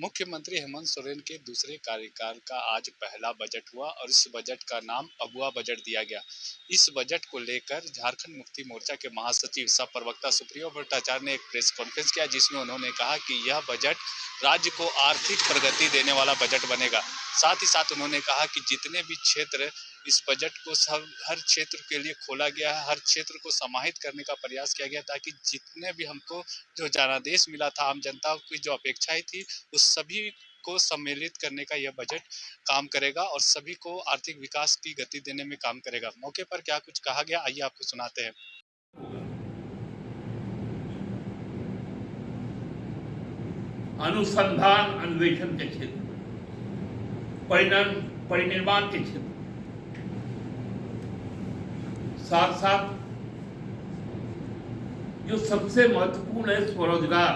मुख्यमंत्री हेमंत सोरेन के दूसरे कार्यकाल का आज पहला बजट हुआ और इस बजट का नाम अगुआ बजट दिया गया। इस बजट को लेकर झारखंड मुक्ति मोर्चा के महासचिव सह प्रवक्ता सुप्रियो भट्टाचार्य ने एक प्रेस कॉन्फ्रेंस किया, जिसमें उन्होंने कहा कि यह बजट राज्य को आर्थिक प्रगति देने वाला बजट बनेगा। साथ ही साथ उन्होंने कहा कि जितने भी क्षेत्र इस बजट को हर क्षेत्र के लिए खोला गया है, हर क्षेत्र को समाहित करने का प्रयास किया गया, ताकि जितने भी हमको जो जनादेश मिला था, आम जनता की जो अपेक्षाएं थी, उस सभी को सम्मिलित करने का यह बजट काम करेगा और सभी को आर्थिक विकास की गति देने में काम करेगा। मौके पर क्या कुछ कहा गया, आइए आपको सुनाते हैं। अनुसंधान अन्वेषण के क्षेत्र, परिनिर्माण के क्षेत्र, साथ साथ जो सबसे महत्वपूर्ण है स्वरोजगार,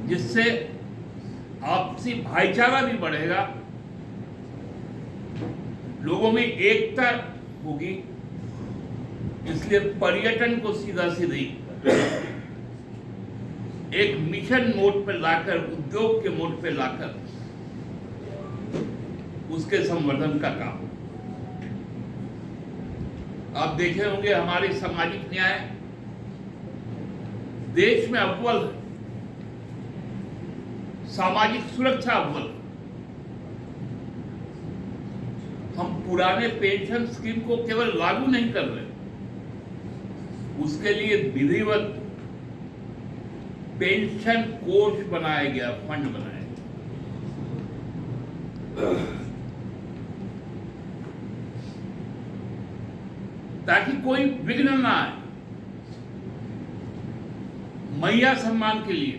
जिससे आपसी भाईचारा भी बढ़ेगा, लोगों में एकता होगी। इसलिए पर्यटन को सीधा सीधी एक मिशन मोड पर लाकर, उद्योग के मोड पर लाकर उसके संवर्धन का काम। आप देखे होंगे हमारे सामाजिक न्याय देश में अव्वल है, सामाजिक सुरक्षा अव्वल। हम पुराने पेंशन स्कीम को केवल लागू नहीं कर रहे, उसके लिए विधिवत पेंशन कोष बनाया गया, फंड बनाया गया, ताकि कोई विघ्न ना आए। मैया सम्मान के लिए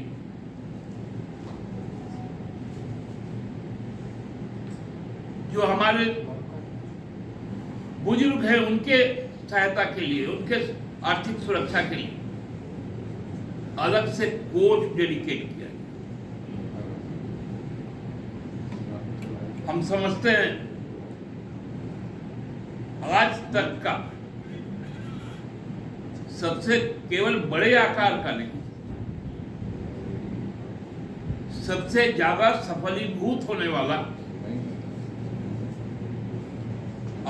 जो हमारे बुजुर्ग हैं, उनके सहायता के लिए, उनके आर्थिक सुरक्षा के लिए अलग से कोष डेडिकेट किया गया। हम समझते हैं आज तक का सबसे, केवल बड़े आकार का नहीं, सबसे ज्यादा सफलीभूत होने वाला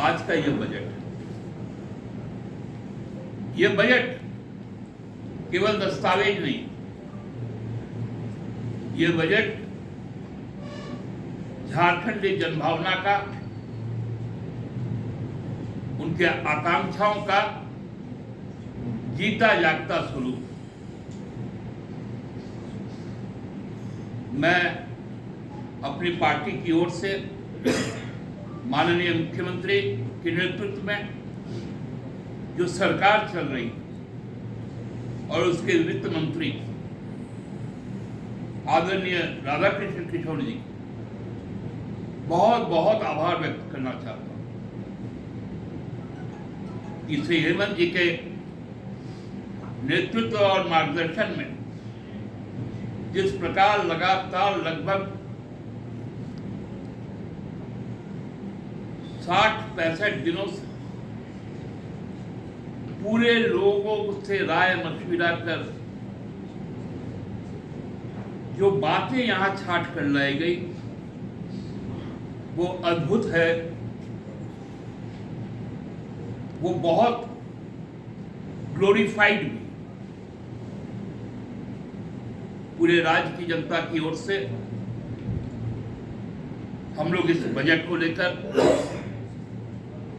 आज का यह बजट है। यह बजट केवल दस्तावेज नहीं, यह बजट झारखंडी जनभावना का, उनके आकांक्षाओं का जीता जागता स्वरूप। मैं अपनी पार्टी की ओर से माननीय मुख्यमंत्री के नेतृत्व में जो सरकार चल रही और उसके वित्त मंत्री आदरणीय राधाकृष्ण किशोर जी, बहुत बहुत आभार व्यक्त करना चाहता हूं कि श्री हेमंत जी के नेतृत्व और मार्गदर्शन में जिस प्रकार लगातार लगभग 60-65 दिनों से पूरे लोगों से राय मशविरा कर जो बातें यहां छाट कर लाई गई, वो अद्भुत है। वो बहुत ग्लोरीफाइड भी। पूरे राज्य की जनता की ओर से हम लोग इस बजट को लेकर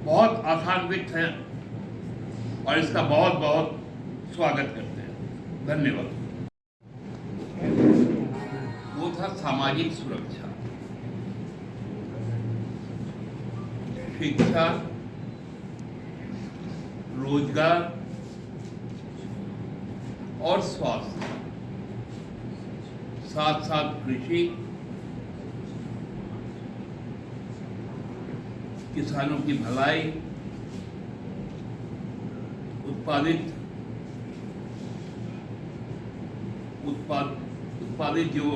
बहुत आशान्वित हैं और इसका बहुत बहुत स्वागत करते हैं। धन्यवाद। वो था सामाजिक सुरक्षा, शिक्षा, रोजगार और स्वास्थ्य, साथ साथ कृषि, किसानों की भलाई, उत्पादित जो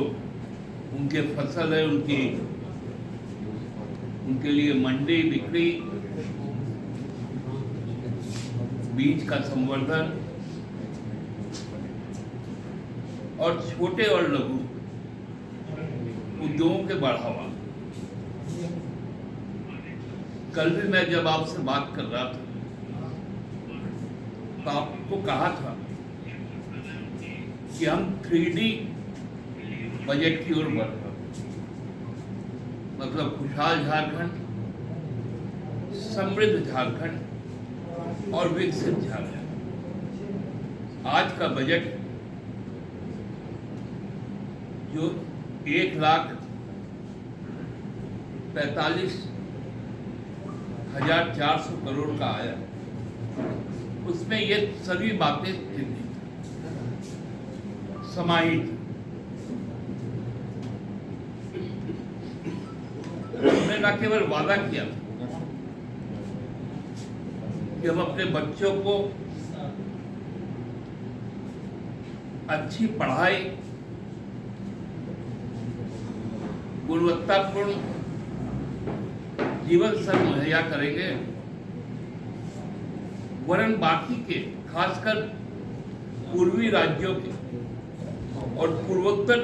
उनके फसल है, उनके लिए मंडी, बिक्री, बीज का संवर्धन, और छोटे और लघु उद्योगों के बढ़ावा। कल भी मैं जब आपसे बात कर रहा था तो आपको कहा था कि हम 3D बजट की ओर बढ़ रहे हैं, मतलब खुशहाल झारखंड, समृद्ध झारखंड और विकसित झारखंड। आज का बजट जो 1,45,400 करोड़ का आया, उसमें ये सभी बातें समाहित। हमने न केवल वादा किया कि हम अपने बच्चों को अच्छी पढ़ाई, गुणवत्तापूर्ण जीवन स्तर मुहैया करेंगे, वरन बाकी के, खासकर पूर्वी राज्यों के और पूर्वोत्तर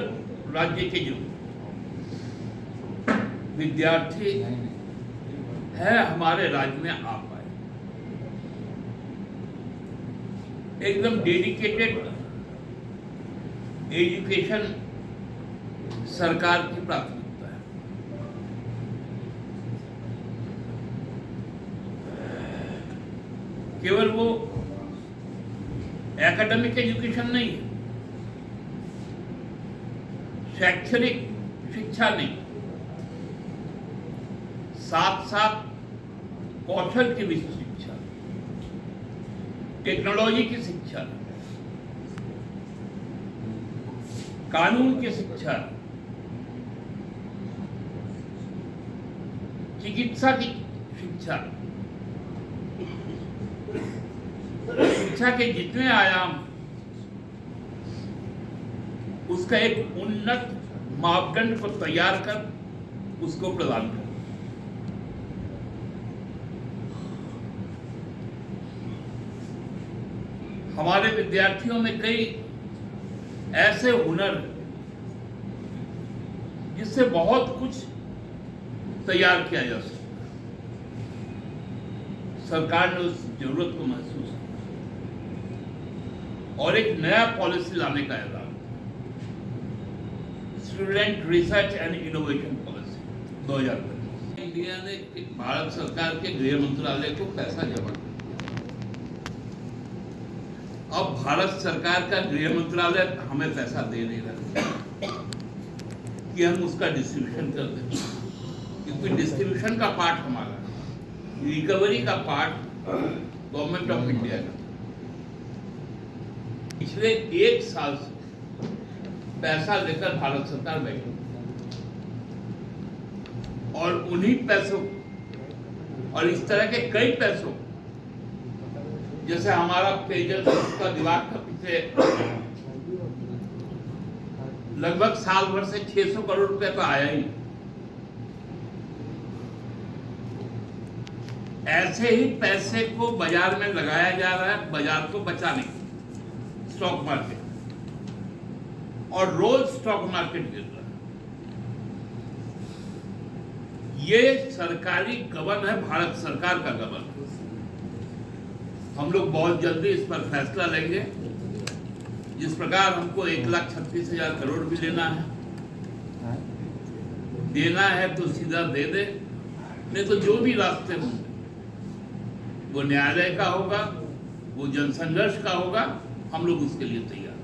राज्य के जो विद्यार्थी है हमारे राज्य में आ पाए। एकदम डेडिकेटेड एजुकेशन सरकार की प्राथमिकता है। केवल वो एकेडमिक एजुकेशन नहीं, शैक्षणिक शिक्षा नहीं, साथ साथ कौशल की भी शिक्षा, टेक्नोलॉजी की शिक्षा, कानून की शिक्षा, चिकित्सा की शिक्षा, शिक्षा के जितने आयाम, उसका एक उन्नत मापदंड को तैयार कर उसको प्रदान कर। हमारे विद्यार्थियों में कई ऐसे हुनर जिससे बहुत कुछ तैयार किया जा सकता। सरकार ने उस जरूरत को महसूस किया और एक नया पॉलिसी लाने का ऐलान, student research and innovation policy 2025। India ने भारत सरकार के गृह मंत्रालय को पैसा जमा किया। अब भारत सरकार का गृह मंत्रालय हमें पैसा दे नहीं रहा कि हम उसका डिस्ट्रीब्यूशन कर दें, क्योंकि डिस्ट्रीब्यूशन का पार्ट हमारा, रिकवरी का पार्ट गवर्नमेंट ऑफ इंडिया का। पिछले 1 साल से पैसा लेकर भारत सरकार बैठी और उन्हीं पैसों और इस तरह के कई पैसों, जैसे हमारा पेयजल का विभाग का पिछले लगभग साल भर से 600 करोड़ रुपए तो आया ही। ऐसे ही पैसे को बाजार में लगाया जा रहा है, बाजार को बचाने, स्टॉक मार्केट, और रोज स्टॉक मार्केट गिर रहा है। ये सरकारी गबन है, भारत सरकार का गबन। हम लोग बहुत जल्दी इस पर फैसला लेंगे। जिस प्रकार हमको 1,36,000 करोड़ भी देना है तो सीधा दे दे, नहीं तो जो भी रास्ते होंगे, वो न्यायालय का होगा, वो जनसंघर्ष का होगा, हम लोग उसके लिए तैयार।